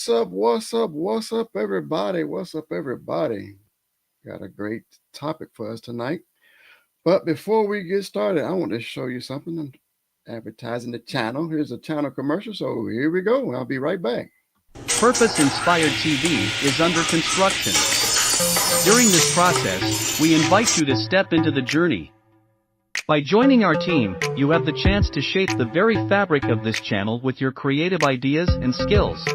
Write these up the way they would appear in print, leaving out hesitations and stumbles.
What's up? What's up? What's up, everybody? What's up, everybody? Got a great topic for us tonight. But before we get started, I want to show you something. I'm advertising the channel. Here's a channel commercial. So here we go. I'll be right back. Purpose Inspired TV is under construction. During this process, we invite you to step into the journey. By joining our team, you have the chance to shape the very fabric of this channel with your creative ideas and skills.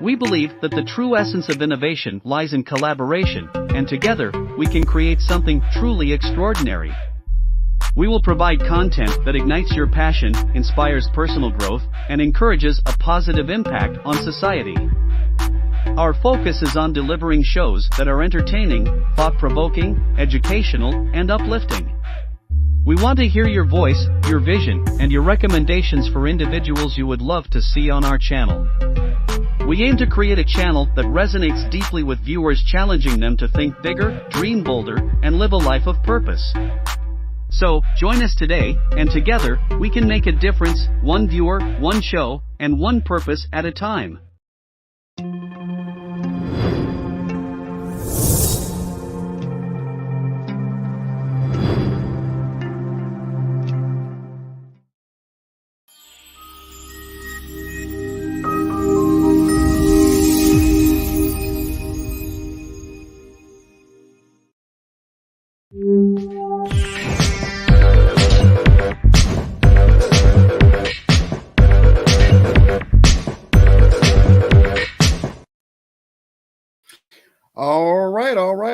We believe that the true essence of innovation lies in collaboration, and together, we can create something truly extraordinary. We will provide content that ignites your passion, inspires personal growth, and encourages a positive impact on society. Our focus is on delivering shows that are entertaining, thought-provoking, educational, and uplifting. We want to hear your voice, your vision, and your recommendations for individuals you would love to see on our channel. We aim to create a channel that resonates deeply with viewers, challenging them to think bigger, dream bolder, and live a life of purpose. So, join us today, and together, we can make a difference, one viewer, one show, and one purpose at a time.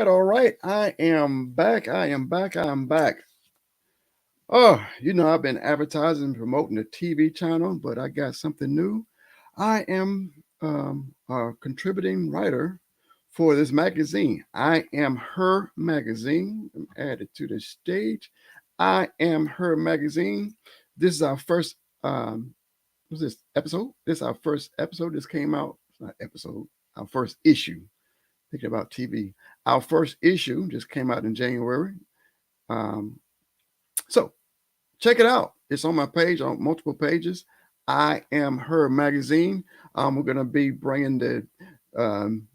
All right. I am back. I'm back. Oh, I've been advertising and promoting the TV channel, but I got something new. I am a contributing writer for this magazine. I Am Her Magazine. I'm added to the stage. I Am Her Magazine. This is our first, what's this episode? This is our first episode. This came out, it's not episode, our first issue. Thinking about TV. Our first issue just came out in January. Um, so check it out. It's on my page, on multiple pages. I Am Her Magazine. We're going to be bringing um,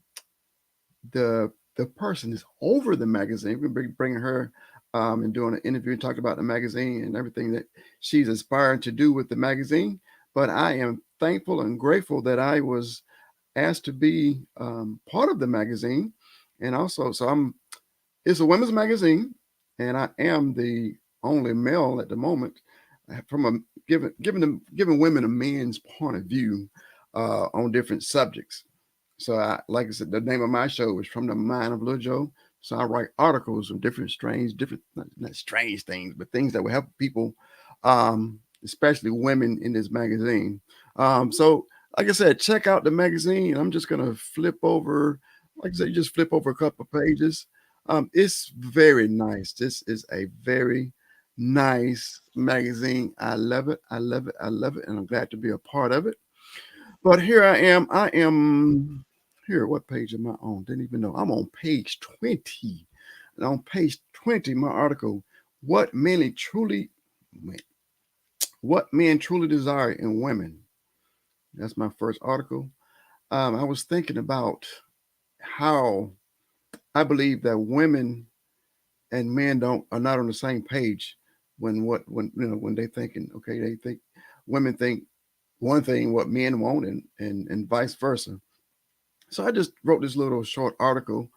the person that's over the magazine. We're going to be bringing her and doing an interview and talking about the magazine and everything that she's aspiring to do with the magazine. But I am thankful and grateful that I was asked to be part of the magazine, and also, it's a women's magazine, and I am the only male at the moment from a giving women a man's point of view on different subjects. So, like I said, the name of my show is From the Mind of Lil Joe. So I write articles of different not strange things, but things that will help people, especially women, in this magazine. So like I said, check out the magazine. I'm just gonna flip over, like I said, you just flip over a couple of pages. It's very nice. This is a very nice magazine. I love it. I love it. I love it, and I'm glad to be a part of it. But here I am. I am here. What page am I on? Didn't even know. I'm on page 20. And on page 20, my article, What Men Truly What Men Truly Desire in Women. That's my first article. I was thinking about how I believe that women and men don't are not on the same page when they thinking, okay, they think women think one thing what men want, and vice versa. So I just wrote this little short article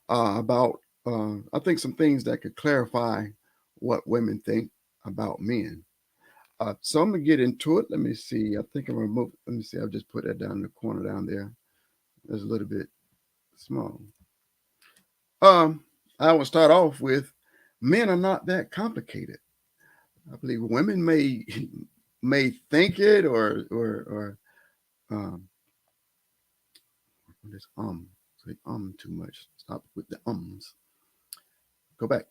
about I think some things that could clarify what women think about men. So I'm gonna get into it. Let me see. I think I'm gonna move. Let me see. I'll just put that down in the corner down there. It's a little bit small. Um, I will start off with men are not that complicated. I believe women may may think it or this say too much. Stop with the ums. Go back.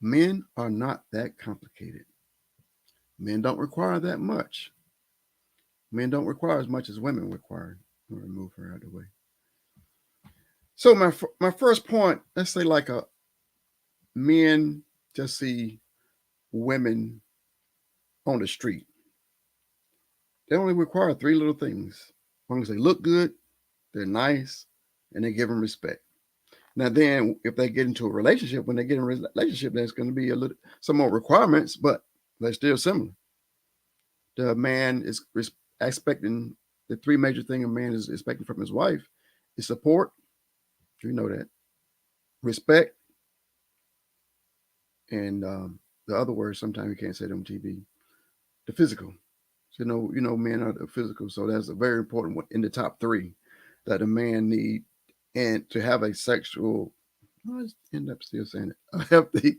Men are not that complicated. Men don't require that much. Men don't require as much as women require. I'll remove her out of the way. So my first point, let's say like a men just see women on the street. They only require three little things. As long as they look good, they're nice, and they give them respect. Now, then, if they get into a relationship, when they get in a relationship, there's going to be a little some more requirements, but they're still similar. The man is expecting the three major things a man is expecting from his wife is support. You know that, respect, and the other words sometimes you can't say them on TV. The physical. So, men are the physical, so that's a very important one in the top three that a man need, and to have a sexual. I end up still saying it.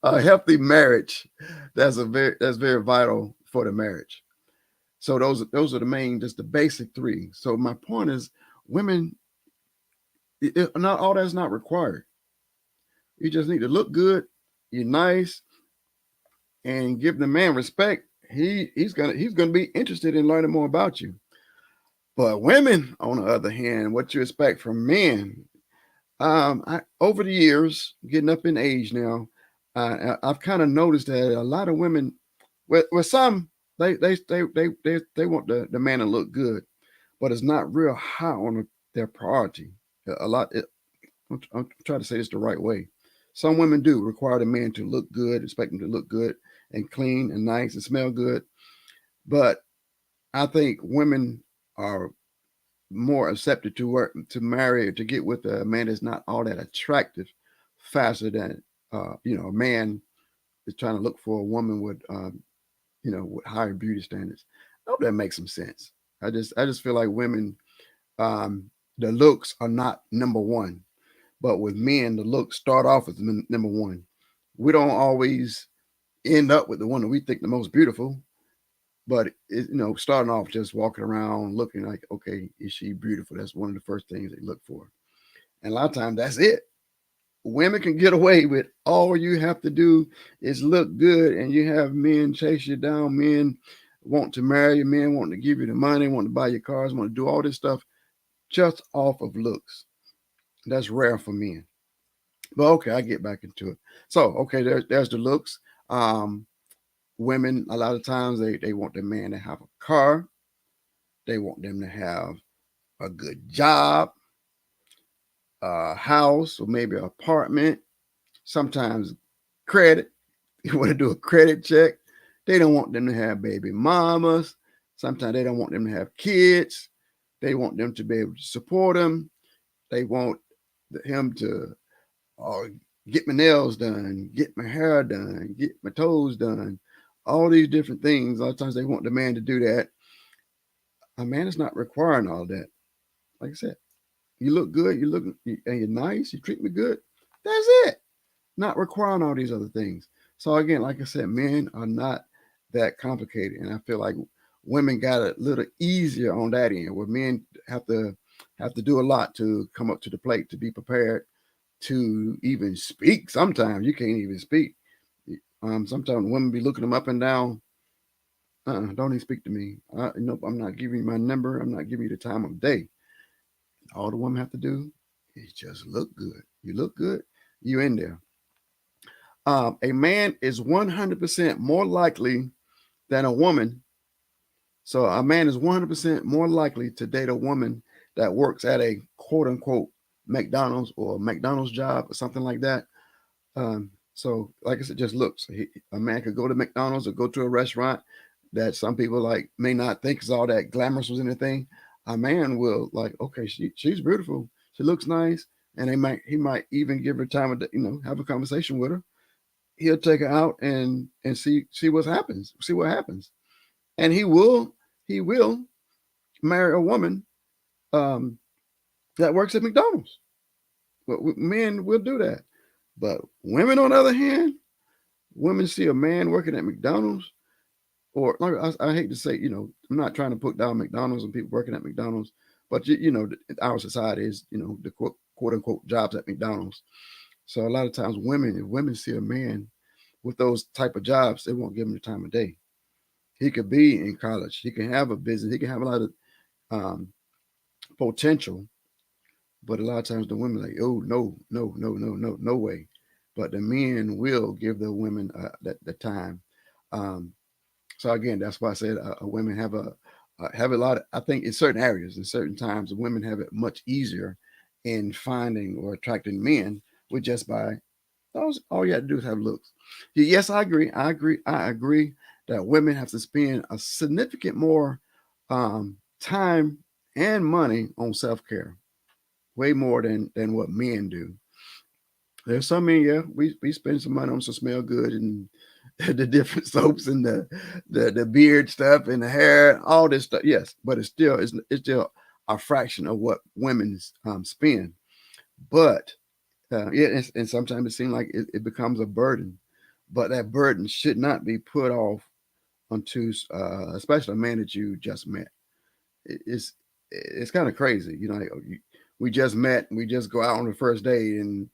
A healthy marriage. That's very vital for the marriage. So those are the main, just the basic three. So my point is, women, not all that's not required. You just need to look good, you're nice, and give the man respect. He's gonna be interested in learning more about you. But women, on the other hand, what you expect from men, over the years, getting up in age now, I've kind of noticed that a lot of women, with some, they want the man to look good, but it's not real high on their priority. A lot. I'm trying to say this the right way. Some women do require the man to look good, expect him to look good and clean and nice and smell good. But I think women are more accepted to work to marry or to get with a man that's not all that attractive faster than a man is trying to look for a woman with with higher beauty standards. I hope that makes some sense. I just feel like women, um the looks are not number one, but with men the looks start off as number one. We don't always end up with the one that we think the most beautiful, but starting off just walking around looking like, okay, is she beautiful? That's one of the first things they look for. And a lot of times that's it. Women can get away with all you have to do is look good, and you have men chase you down, men want to marry you, men want to give you the money, want to buy your cars, want to do all this stuff just off of looks. That's rare for men. But okay, I get back into it. So okay, there's the looks. Um, Women a lot of times they want the man to have a car, they want them to have a good job, a house, or maybe an apartment, sometimes credit. You want to do a credit check. They don't want them to have baby mamas. Sometimes they don't want them to have kids. They want them to be able to support them. They want him to uh, get my nails done, get my hair done, get my toes done, all these different things. A lot of times they want the man to do that. A man is not requiring all that. Like I said, you look good, and you're nice, you treat me good. That's it. Not requiring all these other things. So again, like I said, men are not that complicated, and I feel like women got it a little easier on that end, where men have to do a lot to come up to the plate, to be prepared to even speak. Sometimes you can't even speak. Sometimes women be looking them up and down. Don't even speak to me. Nope, I'm not giving you my number. I'm not giving you the time of day. All the women have to do is just look good. You look good, you in there. A man is 100% more likely than a woman. So a man is 100% more likely to date a woman that works at a quote unquote McDonald's or McDonald's job or something like that. So, like I said, just looks. A man could go to McDonald's or go to a restaurant that some people like may not think is all that glamorous was anything. A man will like, okay, she's beautiful, she looks nice, and he might even give her time of have a conversation with her. He'll take her out and see what happens, and he will marry a woman um, that works at McDonald's. But men will do that. But women, on the other hand, women see a man working at McDonald's, or like I hate to say, I'm not trying to put down McDonald's and people working at McDonald's, but our society is, the quote unquote jobs at McDonald's. So a lot of times, if women see a man with those type of jobs, they won't give him the time of day. He could be in college, he can have a business, he can have a lot of um, potential, but a lot of times the women like, oh no, no, no, no, no, no way. But the men will give the women the time. Um, so again, that's why I said women have have a lot of, I think in certain areas, in certain times, women have it much easier in finding or attracting men with just by those. All you have to do is have looks. Yes, I agree. I agree that women have to spend a significant more time and money on self care, way more than what men do. There's some men, yeah, we spend some money on some smell good and the different soaps and the beard stuff and the hair, all this stuff. Yes, but it's still a fraction of what women spend. But yeah, and sometimes it seems like it becomes a burden. But that burden should not be put off onto, especially a man that you just met. It's kind of crazy, you know. Like, we just met, we just go out on the first date, and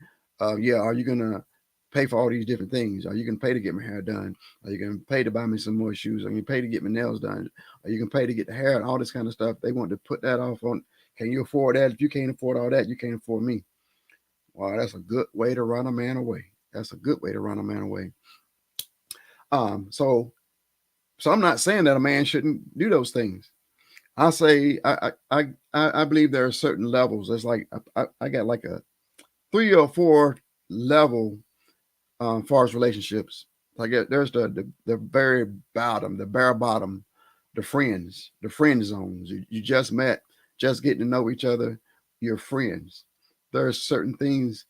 yeah, are you gonna pay for all these different things? Are you gonna pay to get my hair done? Are you gonna pay to buy me some more shoes? Are you gonna pay to get my nails done? Are you gonna pay to get the hair and all this kind of stuff? They want to put that off on. Can you afford that? If you can't afford all that, you can't afford me. Wow, that's a good way to run a man away. That's a good way to run a man away. Um, so so I'm not saying that a man shouldn't do those things. I say I believe there are certain levels. There's like I got like a 3 or 4 level far as relationships. Like there's the very bottom, the bare bottom, the friends, the friend zones. You just met, just getting to know each other. You're friends. There's certain things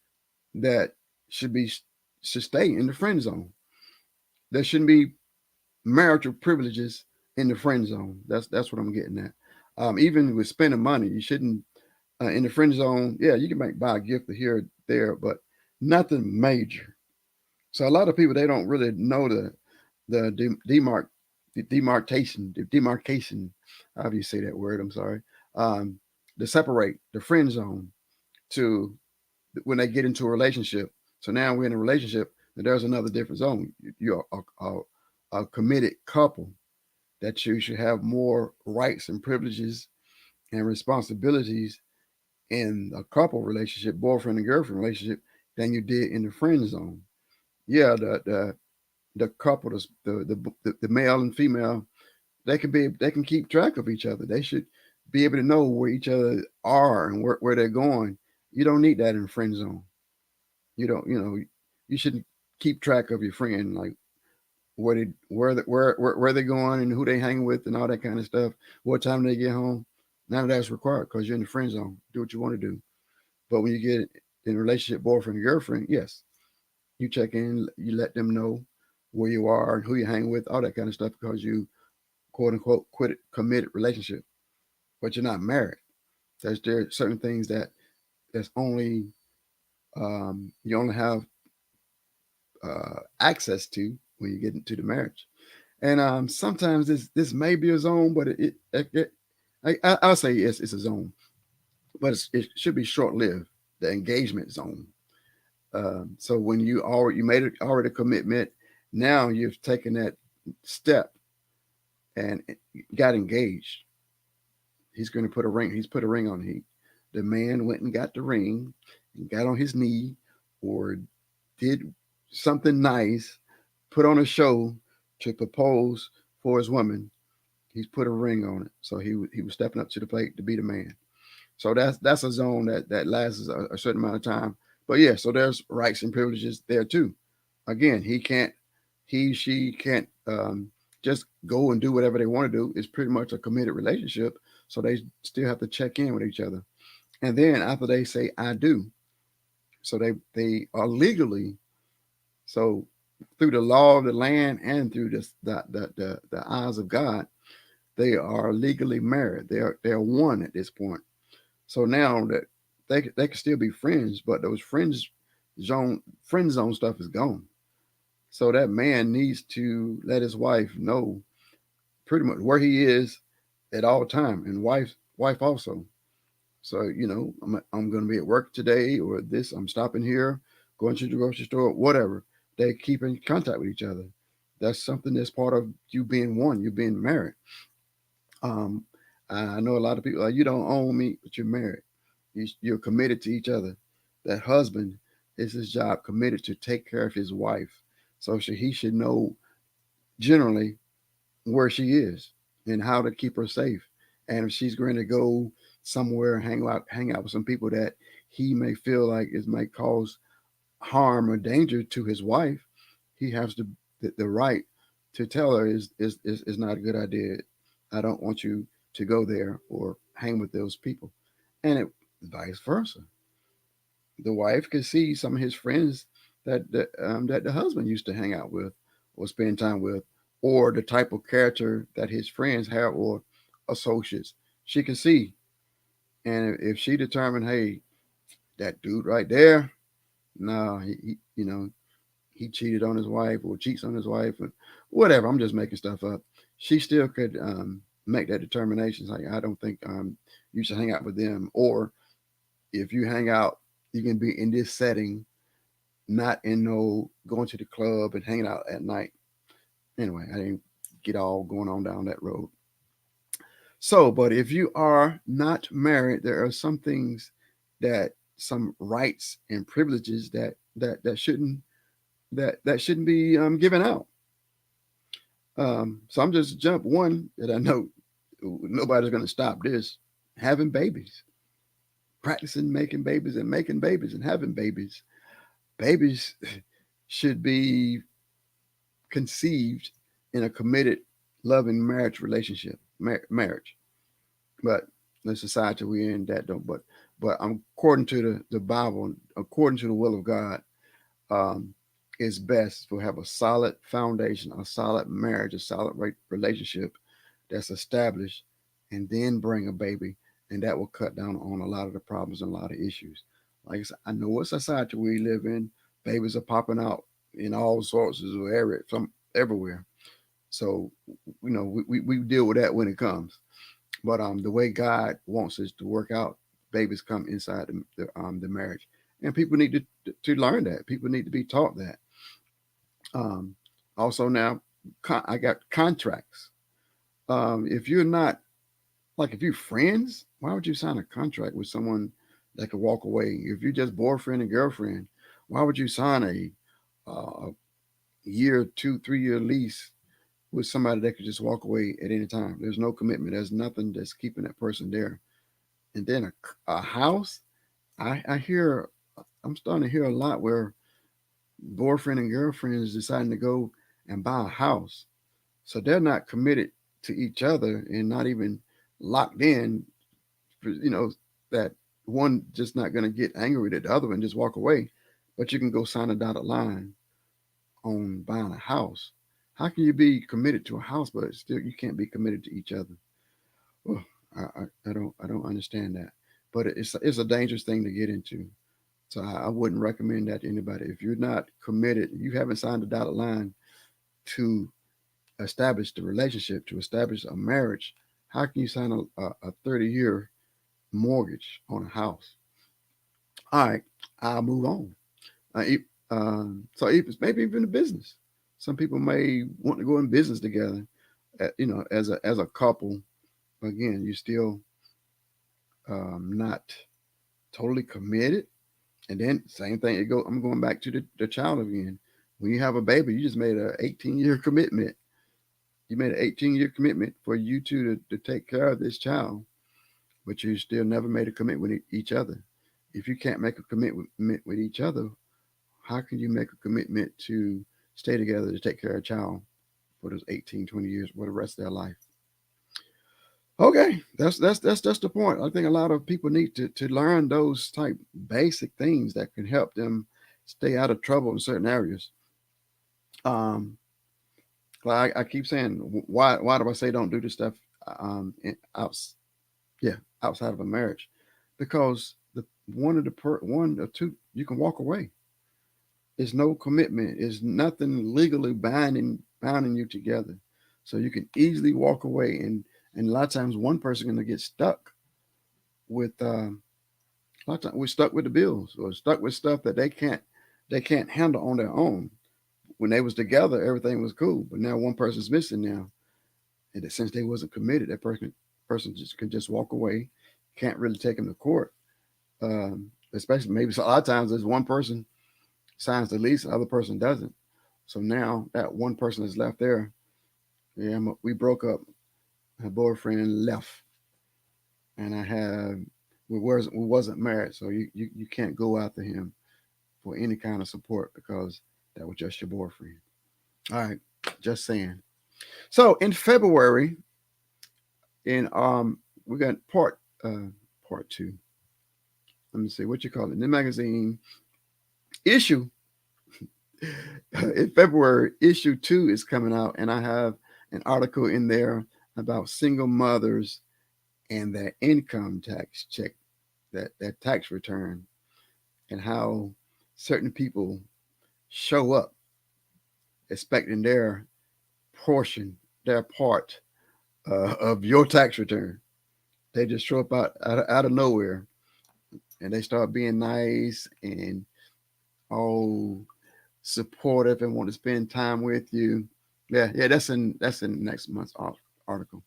that should be should stay in the friend zone. There shouldn't be marital privileges in the friend zone. That's what I'm getting at. Even with spending money, you shouldn't in the friend zone. Yeah, you can buy a gift here or there, but nothing major. So a lot of people they don't really know the demarcation. How do you say that word? I'm sorry. Um, to separate the friend zone to when they get into a relationship. So now we're in a relationship, and there's another different zone. You're a committed couple that you should have more rights and privileges and responsibilities in a couple relationship, boyfriend and girlfriend relationship, than you did in the friend zone. Yeah, the couple, the male and female, they can keep track of each other. They should be able to know where each other are and where they're going. You don't need that in friend zone. You don't, you know, you shouldn't keep track of your friend, like where they're going and who they hang with and all that kind of stuff. What time they get home. None of that's required because you're in the friend zone. Do what you want to do. But when you get in a relationship, boyfriend and girlfriend, yes, you check in, you let them know where you are and who you hang with, all that kind of stuff, because you quote unquote quit committed relationship, but you're not married. There are certain things that's only you only have access to when you get into the marriage. And sometimes this may be a zone, but I'll say it's a zone, but it should be short lived. The engagement zone. So when you made it already a commitment, now you've taken that step and got engaged. He's going to put a ring. He's put a ring on. The man went and got the ring and got on his knee or did something nice, put on a show to propose for his woman. He's put a ring on it, so he was stepping up to the plate to be the man. So that's a zone that lasts a certain amount of time. But yeah, so there's rights and privileges there too. Again, she can't just go and do whatever they want to do. It's pretty much a committed relationship, so they still have to check in with each other. And then after they say "I do," so they are legally, so through the law of the land and through the eyes of God, they are legally married. They're one at this point. So now that they can still be friends, but those friend zone stuff is gone. So that man needs to let his wife know pretty much where he is at all time, and wife also. So I'm going to be at work today, or this I'm stopping here, going to the grocery store, whatever. They keep in contact with each other. That's something that's part of you being one, you being married. Um, I know a lot of people like, you don't own me, but you're married. You're committed to each other. That husband is his job, committed to take care of his wife. So he should know generally where she is. and how to keep her safe. And if she's going to go somewhere, hang out with some people that he may feel like it might cause harm or danger to his wife, he has the right to tell her is not a good idea. I don't want you to go there or hang with those people, and it vice versa. The wife could see some of his friends that the husband used to hang out with or spend time with, or the type of character that his friends have or associates. She can see, and if she determined, hey, that dude right there, no, he cheated on his wife or cheats on his wife or whatever. I'm just making stuff up. She still could make that determination. Like, I don't think you should hang out with them. Or if you hang out, you can be in this setting, not in no going to the club and hanging out at night. Anyway, I didn't get all going on down that road. So, but if you are not married, there are some things that some rights and privileges that shouldn't be given out. So I'm just jump one that I know nobody's going to stop this: having babies, practicing making babies and having babies. Babies should be conceived in a committed, loving marriage relationship, marriage. But the society we're in, that don't. But according to the Bible, according to the will of God, um, it's best to have a solid foundation, a solid marriage, a solid relationship that's established, and then bring a baby, and that will cut down on a lot of the problems and a lot of issues. Like I said, I know what society we live in. Babies are popping out in all sorts of areas, from everywhere. So, we deal with that when it comes. But the way God wants us to work out, babies come inside the marriage, and people need to learn that. People need to be taught that. Um, Also now, I got contracts. If you're not like if you're friends, why would you sign a contract with someone that could walk away? If you're just boyfriend and girlfriend, why would you sign a year, 2, 3 year lease with somebody that could just walk away at any time? There's no commitment. There's nothing that's keeping that person there. And then a house, I hear, I'm starting to hear a lot where boyfriend and girlfriend is deciding to go and buy a house. So they're not committed to each other and not even locked in, that one just not going to get angry at the other and just walk away. But you can go sign a dotted line on buying a house. How can you be committed to a house, but still you can't be committed to each other? Oh, I don't understand that. But it's a dangerous thing to get into. So I wouldn't recommend that to anybody. If you're not committed, you haven't signed a dotted line to establish the relationship, to establish a marriage. How can you sign a 30-year mortgage on a house? All right, I'll move on. So maybe even a business. Some people may want to go in business together, as a couple. Again, you're still not totally committed. And then same thing. I'm going back to the child again. When you have a baby, you just made an 18-year commitment. You made an 18-year commitment for you two to take care of this child, but you still never made a commitment with each other. If you can't make a commitment with each other, how can you make a commitment to stay together to take care of a child for those 18, 20 years, for the rest of their life? Okay, that's the point. I think a lot of people need to learn those type basic things that can help them stay out of trouble in certain areas. Um, like I keep saying, why do I say don't do this stuff out, yeah, outside of a marriage? Because the one or two, you can walk away. There's no commitment. There's nothing legally bounding you together, so you can easily walk away. And a lot of times, one person gonna get stuck with a lot of times we're stuck with the bills or stuck with stuff that they can't handle on their own. When they was together, everything was cool, but now one person's missing now, and since they wasn't committed, that person just can just walk away. Can't really take them to court. Especially maybe a lot of times there's one person signs the lease, the other person doesn't. So now that one person is left there. Yeah, we broke up. her boyfriend left, and we wasn't married, so you can't go after him for any kind of support because that was just your boyfriend. All right, just saying. So in February, in we got part two. Let me see what you call it. The magazine issue in February, issue 2 is coming out, and I have an article in there about single mothers and their income tax check, that tax return, and how certain people show up expecting their portion, their part of your tax return. They just show up out of nowhere, and they start being nice and all supportive and want to spend time with you. Yeah, that's in next month's article.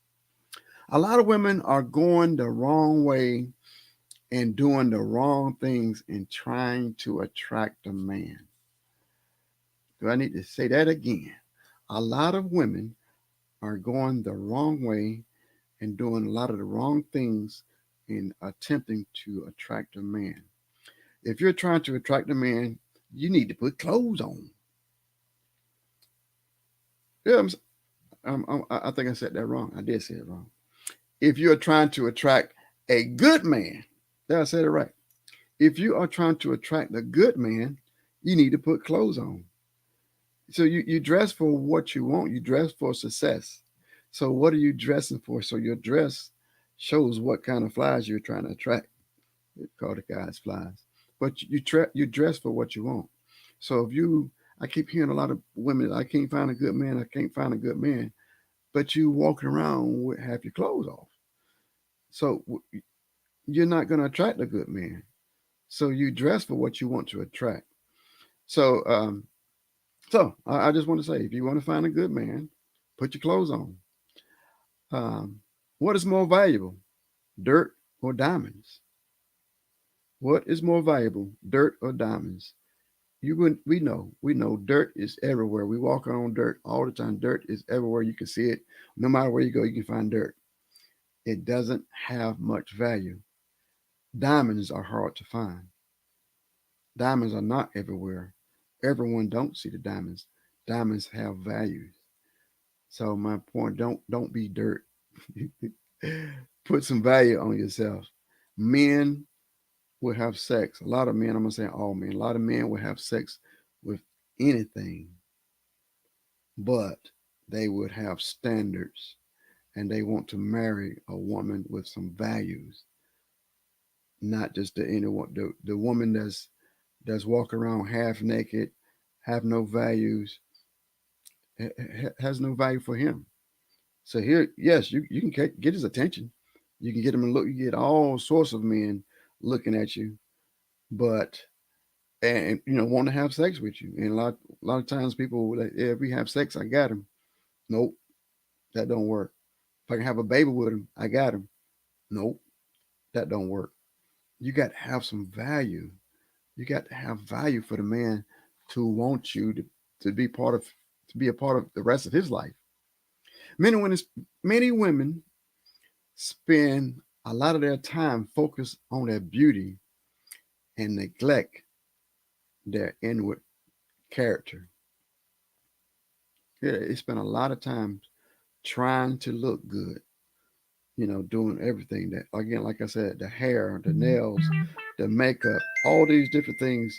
A lot of women are going the wrong way and doing the wrong things and trying to attract a man. Do I need to say that again? A lot of women are going the wrong way and doing a lot of the wrong things in attempting to attract a man. If you're trying to attract a man, you need to put clothes on. Yeah, I think I said that wrong. I did say it wrong. If you're trying to attract a good man, yeah, I said it right. If you are trying to attract a good man, you need to put clothes on. So you dress for what you want. You dress for success. So what are you dressing for? So your dress shows what kind of flies you're trying to attract. It's called the guys flies. But you dress for what you want. So I keep hearing a lot of women. I can't find a good man. I can't find a good man. But you walking around with half your clothes off. So you're not going to attract a good man. So you dress for what you want to attract. So I just want to say, if you want to find a good man, put your clothes on. Um, what is more valuable, dirt or diamonds? What is more valuable, dirt or diamonds? We know dirt is everywhere. We walk on dirt all the time. Dirt is everywhere. You can see it. No matter where you go, you can find dirt. It doesn't have much value. Diamonds are hard to find. Diamonds are not everywhere. Everyone don't see the diamonds. Diamonds have values. So my point, don't be dirt. Put some value on yourself. Men will have sex. A lot of men, I'm gonna say all men, a lot of men will have sex with anything, but they would have standards and they want to marry a woman with some values, not just the woman that's walking around half naked, have no values, has no value for him. So here, yes, you can get his attention. You can get him to look. You get all sorts of men looking at you, but and want to have sex with you. And a lot of times people will like, yeah, if we have sex, I got him. Nope, that don't work. If I can have a baby with him, I got him. Nope, that don't work. You got to have some value. You got to have value for the man to want you to be part of to be a part of the rest of his life. Many women spend a lot of their time focused on their beauty and neglect their inward character. Yeah, they spend a lot of time trying to look good, doing everything that, again, like I said, the hair, the nails, the makeup, all these different things,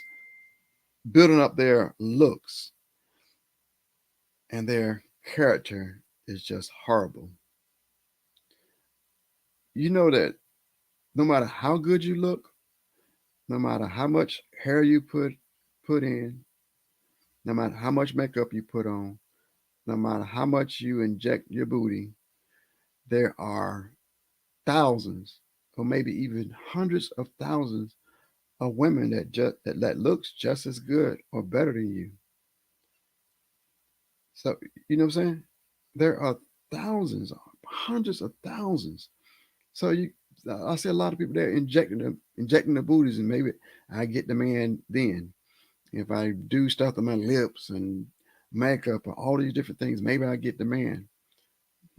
building up their looks, and their character is just horrible. You know that no matter how good you look, no matter how much hair you put in, no matter how much makeup you put on, no matter how much you inject your booty, there are thousands or maybe even hundreds of thousands of women that looks just as good or better than you. So you know what I'm saying? There are thousands, hundreds of thousands. So I see a lot of people there injecting the booties, and maybe I get the man then. If I do stuff to my lips and makeup and all these different things, maybe I get the man.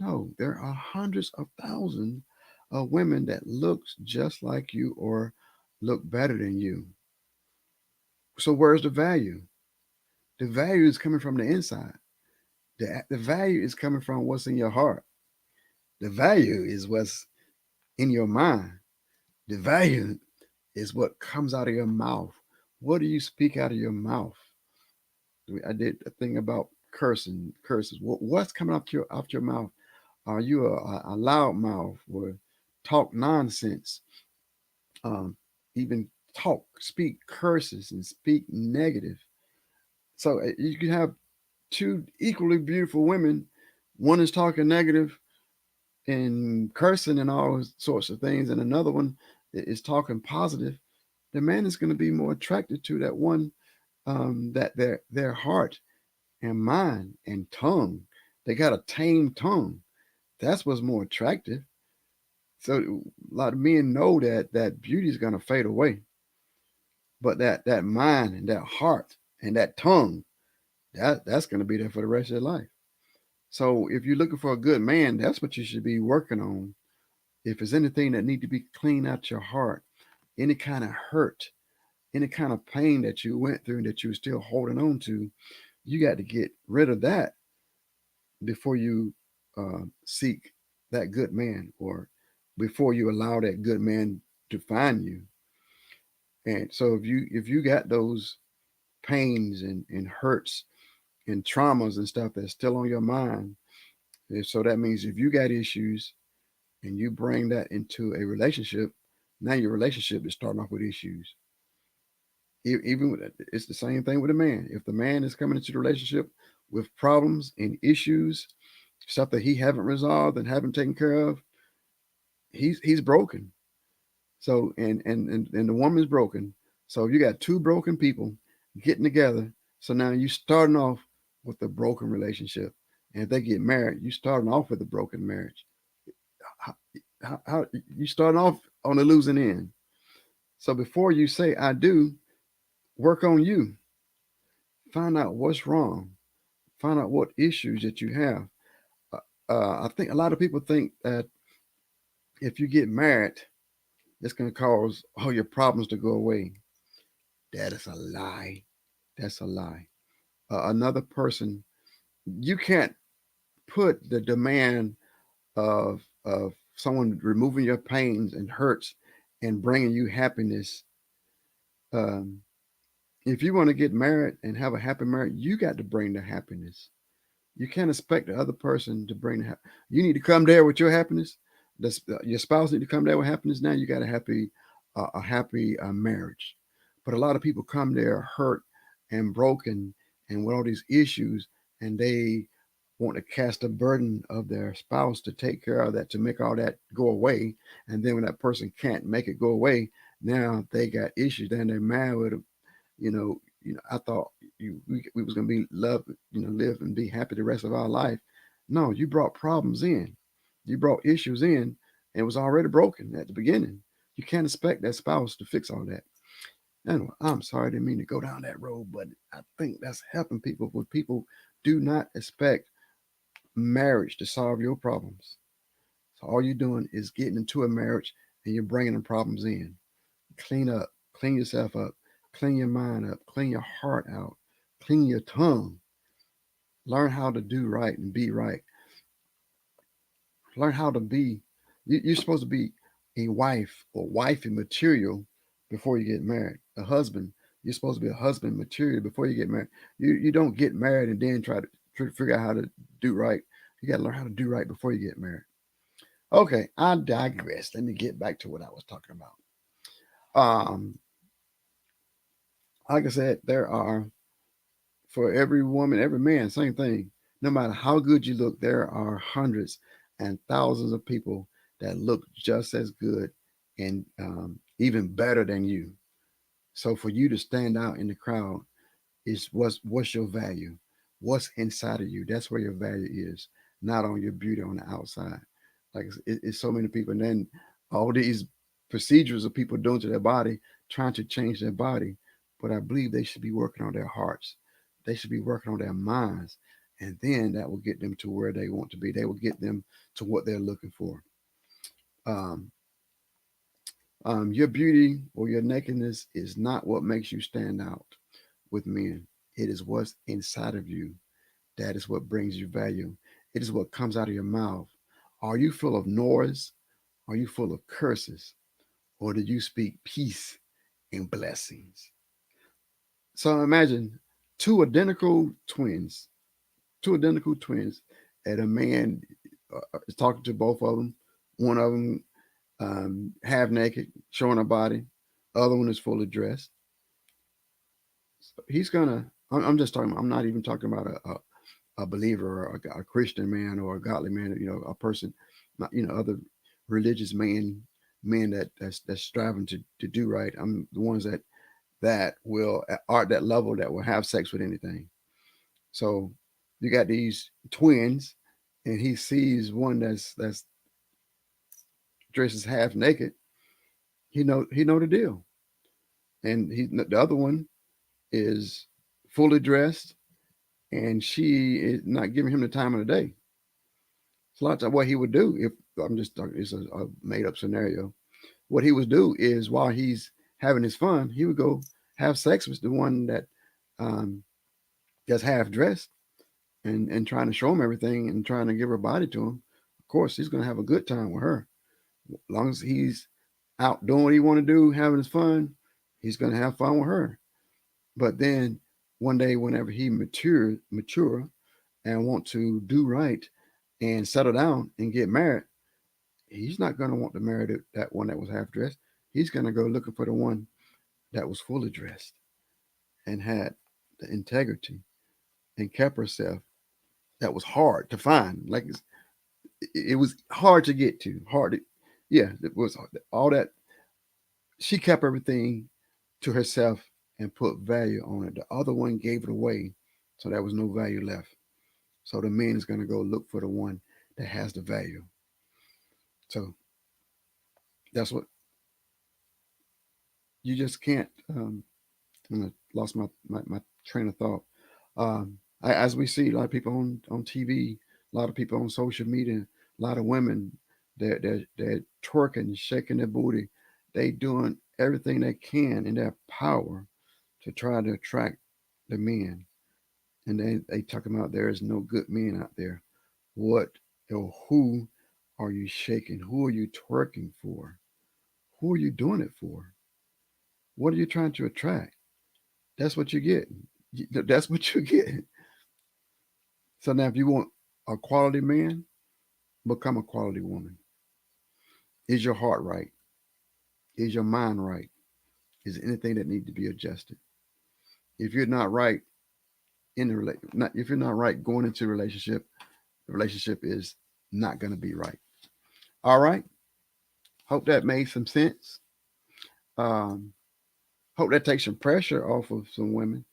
No, there are hundreds of thousands of women that looks just like you or look better than you. So where's the value? The value is coming from the inside. The value is coming from what's in your heart. The value is what's in your mind. The value is what comes out of your mouth. What do you speak out of your mouth? I did a thing about cursing, curses. What's coming out your mouth? Are you a loud mouth or talk nonsense? Um, even speak curses and speak negative. So you can have two equally beautiful women. One is talking negative and cursing and all sorts of things, and another one is talking positive. The man is going to be more attracted to that one, that their heart and mind and tongue. They got a tame tongue. That's what's more attractive. So a lot of men know that beauty is going to fade away, but that mind and that heart and that tongue, that's going to be there for the rest of your life. So if you're looking for a good man, that's what you should be working on. If there's anything that need to be cleaned out your heart, any kind of hurt, any kind of pain that you went through and that you're still holding on to, you got to get rid of that before you seek that good man, or before you allow that good man to find you. And so if you got those pains and hurts and traumas and stuff that's still on your mind, so that means if you got issues and you bring that into a relationship, now your relationship is starting off with issues. Even with, it's the same thing with a man. If the man is coming into the relationship with problems and issues, stuff that he haven't resolved and haven't taken care of, he's broken. So and the woman's broken. So you got two broken people getting together. So now you starting off with a broken relationship, and if they get married, you starting off with a broken marriage. How, how you starting off on the losing end? So before you say I do, work on you. Find out what's wrong. Find out what issues that you have. I think a lot of people think that if you get married, it's going to cause all your problems to go away. That is a lie. That's a lie. Another person, you can't put the demand of someone removing your pains and hurts and bringing you happiness. Um, if you want to get married and have a happy marriage, you got to bring the happiness. You can't expect the other person to bring the. You need to come there with your happiness. Your spouse need to come there with happiness. Now you got a happy marriage. But a lot of people come there hurt and broken and with all these issues, and they want to cast the burden of their spouse to take care of that, to make all that go away. And then when that person can't make it go away, now they got issues. Then they're mad with them. I thought we was gonna be love, live and be happy the rest of our life. No, you brought problems in, you brought issues in, and it was already broken at the beginning. You can't expect that spouse to fix all that. Anyway, I'm sorry, I didn't mean to go down that road, but I think that's helping people. When people do not expect marriage to solve your problems, so all you're doing is getting into a marriage and you're bringing the problems in. Clean up, clean yourself up, clean your mind up, clean your heart out, clean your tongue. Learn how to do right and be right. Learn how to be. You're supposed to be a wife or wifey material before you get married. A husband, you're supposed to be a husband material before you get married. You don't get married and then try to figure out how to do right. You got to learn how to do right before you get married. Okay, I digress. Let me get back to what I was talking about. Um, like I said, there are, for every woman, every man, same thing. No matter how good you look, there are hundreds and thousands of people that look just as good and even better than you. So for you to stand out in the crowd is what's your value, what's inside of you. That's where your value is, not on your beauty on the outside. Like it's so many people, and then all these procedures of people doing to their body, trying to change their body. But I believe they should be working on their hearts. They should be working on their minds and then that will get them to where they want to be. They will get them to what they're looking for. Um, your beauty or your nakedness is not what makes you stand out with men. It is what's inside of you. That is what brings you value. It is what comes out of your mouth. Are you full of noise? Are you full of curses? Or do you speak peace and blessings? So imagine two identical twins, two identical twins, and a man is talking to both of them. One of them half naked, showing her body. Other one is fully dressed. So he's gonna. I'm just talking. I'm not even talking about a believer or a Christian man or a godly man. You know, a person, not other religious men that's striving to do right. I'm the ones that will are at that level that will have sex with anything. So you got these twins, and he sees one that's dresses half naked. He know the deal, and the other one is fully dressed, and she is not giving him the time of the day. So a lot of time, what he would do, if I'm just talking, it's a made up scenario. What he would do is while he's having his fun, he would go have sex with the one um, that's half dressed and trying to show him everything and trying to give her body to him. Of course, he's going to have a good time with her. As long as he's out doing what he want to do, having his fun, he's going to have fun with her. But then one day, whenever he mature and want to do right and settle down and get married, he's not going to want to marry that one that was half dressed. He's going to go looking for the one that was fully dressed and had the integrity and kept herself. That was hard to find. Like it was hard to get to. Hard to, yeah, it was all that. She kept everything to herself and put value on it. The other one gave it away, so there was no value left. So the man is going to go look for the one that has the value. So that's what you just can't. I lost my train of thought. As we see, a lot of people on TV, a lot of people on social media, a lot of women, they're twerking, shaking their booty. They doing everything they can in their power to try to attract the men. And they talking about there is no good men out there. What or who are you shaking? Who are you twerking for? Who are you doing it for? What are you trying to attract? That's what you get. That's what you get. So now, if you want a quality man, become a quality woman. Is your heart right? Is your mind right? Is there anything that needs to be adjusted? If you're not right in the if you're not right going into a relationship, the relationship is not going to be right. All right. Hope that made some sense. Um, hope that takes some pressure off of some women.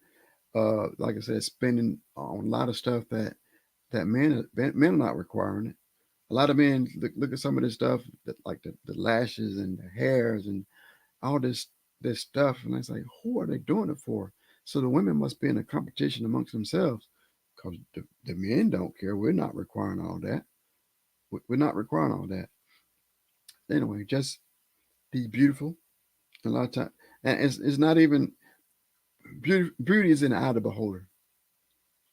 Like I said, spending on a lot of stuff that men are not requiring it. A lot of men look at some of this stuff that like the lashes and the hairs and all this stuff, and it's like, who are they doing it for? So the women must be in a competition amongst themselves because the men don't care. We're not requiring all that. We're not requiring all that. Anyway, just be beautiful. A lot of time, and it's not even beauty. Beauty is in the eye of the beholder.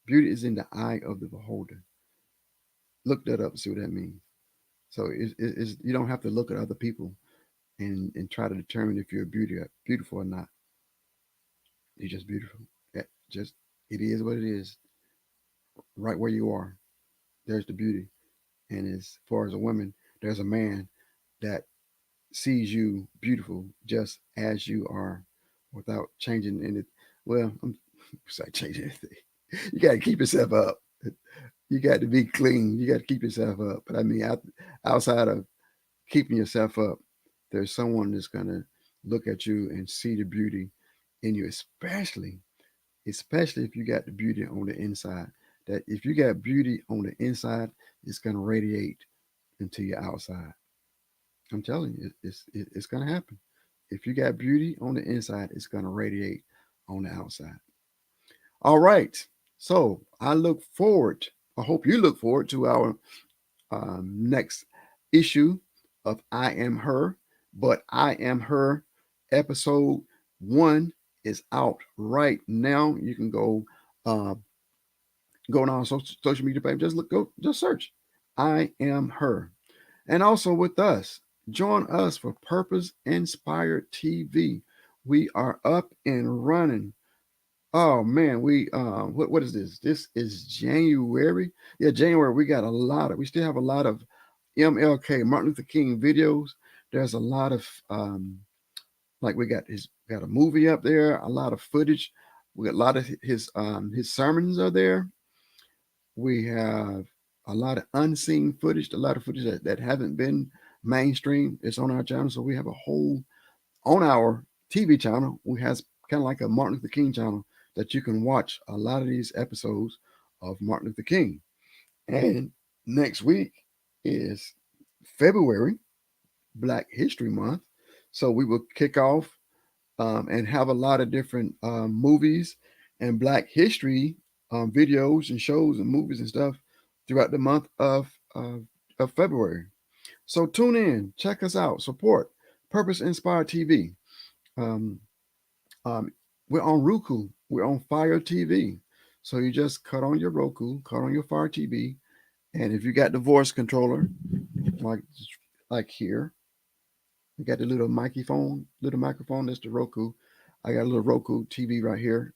Beauty is in the eye of the beholder. Look that up and see what that means. So it's you don't have to look at other people and try to determine if you're beautiful or not. You're just beautiful. Just it is what it is. Right where you are, there's the beauty. And as far as a woman, there's a man that sees you beautiful just as you are, without changing anything. Well, I'm sorry, changing anything. You got to keep yourself up. You got to be clean. You got to keep yourself up. But I mean, outside of keeping yourself up, there's someone that's gonna look at you and see the beauty in you, especially if you got the beauty on the inside. That if you got beauty on the inside, it's gonna radiate into your outside. I'm telling you, it's gonna happen. If you got beauty on the inside, it's gonna radiate on the outside. All right. So I hope you look forward to our next issue of I Am Her. But I Am Her episode 1 is out right now. You can uh, go on our social media page. Just search I Am Her. And also with us, join us for Purpose Inspired TV. We are up and running. Oh man, what is this? This is January. Yeah, January. We still have a lot of MLK Martin Luther King videos. There's a lot of like got a movie up there, a lot of footage. We got a lot of his sermons are there. We have a lot of unseen footage, a lot of footage that haven't been mainstream. It's on our channel. So we have a whole on our TV channel. We has kind of like a Martin Luther King channel that you can watch a lot of these episodes of Martin Luther King. And next week is February, Black History Month. So we will kick off and have a lot of different movies and Black history videos and shows and movies and stuff throughout the month of February. So tune in, check us out, support Purpose Inspired TV. Um, um, we're on Roku, we're on Fire TV. So you just cut on your Roku, cut on your Fire TV, and if you got the voice controller, like like here, we got the little microphone. That's the Roku. I got a little Roku TV right here.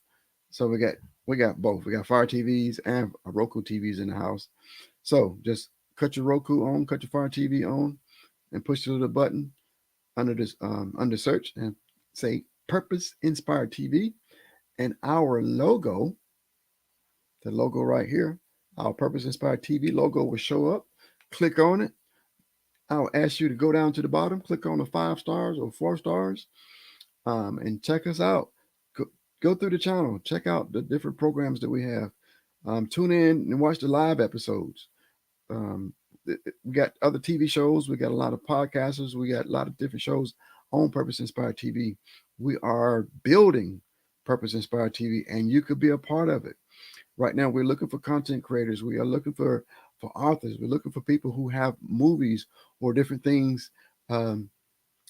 So we got both. We got Fire TVs and Roku TVs in the house. So just cut your Roku on, cut your Fire TV on, and push the little button under search and say Purpose Inspired TV, and our logo, the logo right here, our Purpose Inspired TV logo will show up. Click on it. I'll ask you to go down to the bottom, click on the 5 stars or 4 stars, and check us out. Go through the channel, check out the different programs that we have. Tune in and watch the live episodes. Um, we got other TV shows. We got a lot of podcasters. We got a lot of different shows on Purpose Inspired TV. We are building Purpose Inspired TV, and you could be a part of it. Right now, we're looking for content creators. We are looking for authors. We're looking for people who have movies or different things um,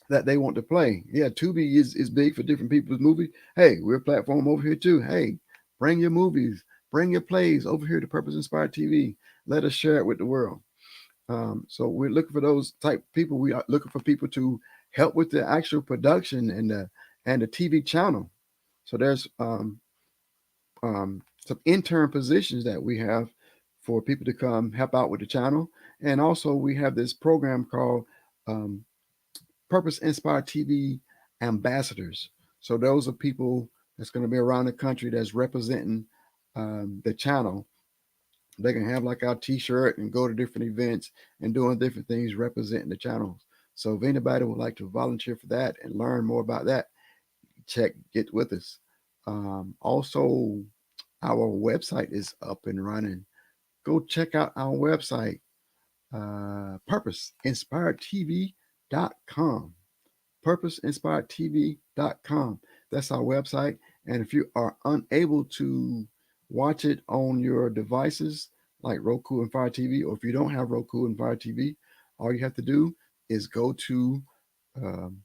that they want to play. Yeah, Tubi is big for different people's movies. Hey, we're a platform over here too. Hey, bring your movies, bring your plays over here to Purpose Inspired TV. Let us share it with the world. So we're looking for those type people. We are looking for people to help with the actual production and the TV channel. So there's some intern positions that we have for people to come help out with the channel, and also we have this program called um, Purpose Inspired TV ambassadors. So those are people that's going to be around the country that's representing the channel. They can have like our T-shirt and go to different events and doing different things representing the channels. So if anybody would like to volunteer for that and learn more about that, get with us. Also, our website is up and running. Go check out our website, purposeinspiredtv.com. Purposeinspiredtv.com. That's our website. And if you are unable to watch it on your devices like Roku and Fire TV, or if you don't have Roku and Fire TV, all you have to do is go to um,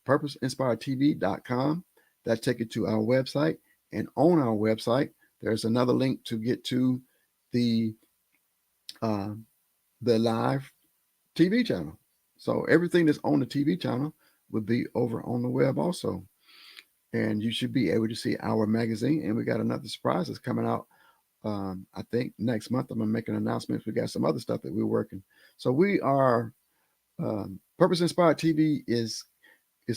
purposeinspiredtv.com. That take you to our website. And on our website, there's another link to get to the uh, the live TV channel. So everything that's on the TV channel will be over on the web also. And you should be able to see our magazine. And we got another surprise that's coming out. I think next month I'm gonna make an announcement. We got some other stuff that we're working. So we are Purpose Inspired TV is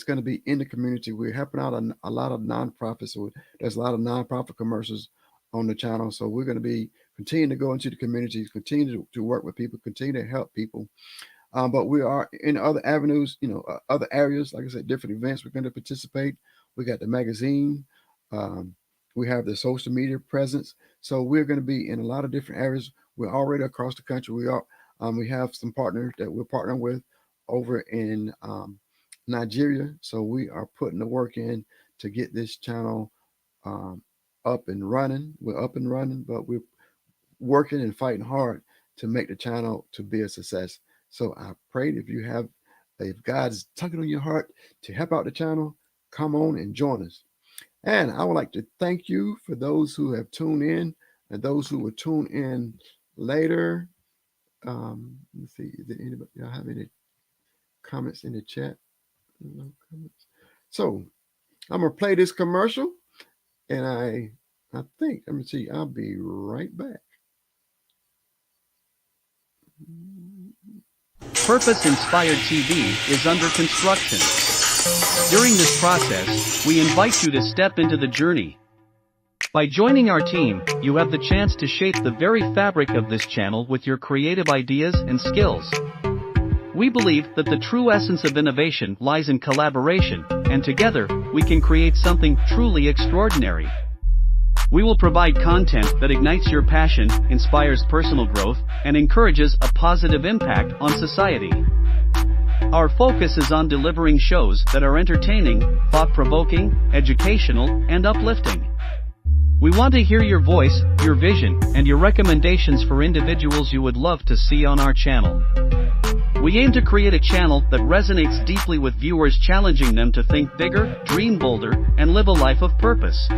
going to be in the community. We're helping out a lot of nonprofits. So there's a lot of nonprofit commercials on the channel. So we're going to be continuing to go into the communities, continue to work with people, continue to help people. But we are in other avenues, other areas. Like I said, different events we're going to participate. We got the magazine. Um, we have the social media presence. So we're going to be in a lot of different areas. We're already across the country. We have some partners that we're partnering with over in Nigeria. So we are putting the work in to get this channel um, up and running. We're up and running, but we're working and fighting hard to make the channel to be a success. So I pray if God's tugging on your heart to help out the channel, come on and join us. And I would like to thank you for those who have tuned in and those who will tune in later. Let's see, is there anybody, y'all have any comments in the chat? No comments. So I'm gonna play this commercial, and I think, let me see, I'll be right back. Purpose Inspired TV is under construction. During this process, we invite you to step into the journey. By joining our team, you have the chance to shape the very fabric of this channel with your creative ideas and skills. We believe that the true essence of innovation lies in collaboration, and together, we can create something truly extraordinary. We will provide content that ignites your passion, inspires personal growth, and encourages a positive impact on society. Our focus is on delivering shows that are entertaining, thought-provoking, educational, and uplifting. We want to hear your voice, your vision, and your recommendations for individuals you would love to see on our channel. We aim to create a channel that resonates deeply with viewers, challenging them to think bigger, dream bolder, and live a life of purpose.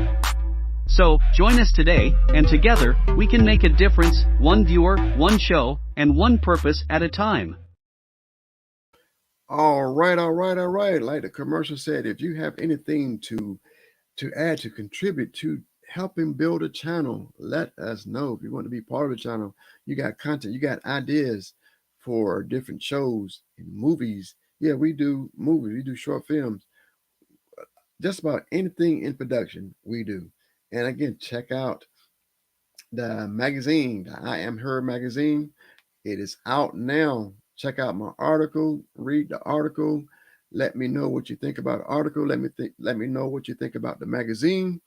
So, join us today, and together, we can make a difference, one viewer, one show, and one purpose at a time. All right. Like the commercial said, if you have anything to add, to contribute to helping build a channel, let us know. If you want to be part of the channel, you got content, you got ideas for different shows and movies. Yeah, we do movies, we do short films, just about anything in production we do. And again, check out the magazine, the I Am Her magazine. It is out now. Check out my article, read the article. Let me know what you think about the article. Let me know what you think about the magazine.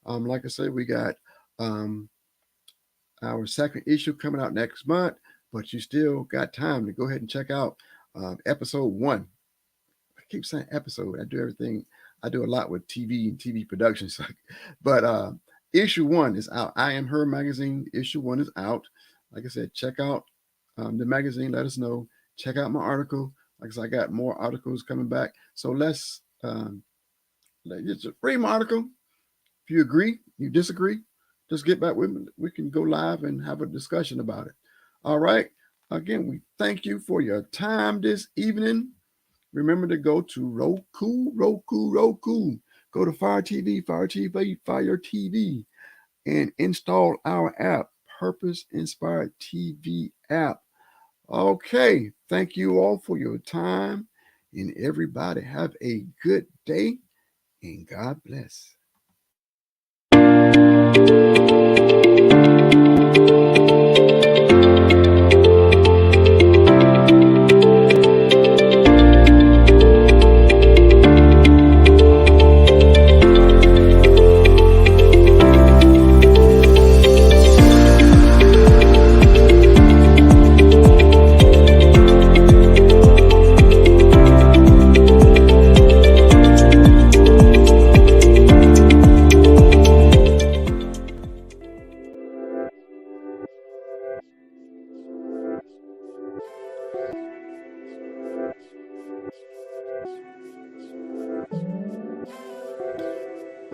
Like I said, we got our second issue coming out next month, but you still got time to go ahead and check out episode 1. I keep saying episode. I do a lot with TV and TV productions. But issue 1 is out. I Am Her magazine. Issue 1 is out. Like I said, check out the magazine. Let us know. Check out my article. Like I said, I got more articles coming back. So let's just read my article. If you agree, you disagree, just get back with me. We can go live and have a discussion about it. All right. Again, we thank you for your time this evening. Remember to go to Roku. Go to Fire TV, and install our app, Purpose Inspired TV app. Okay. Thank you all for your time, and everybody have a good day, and God bless.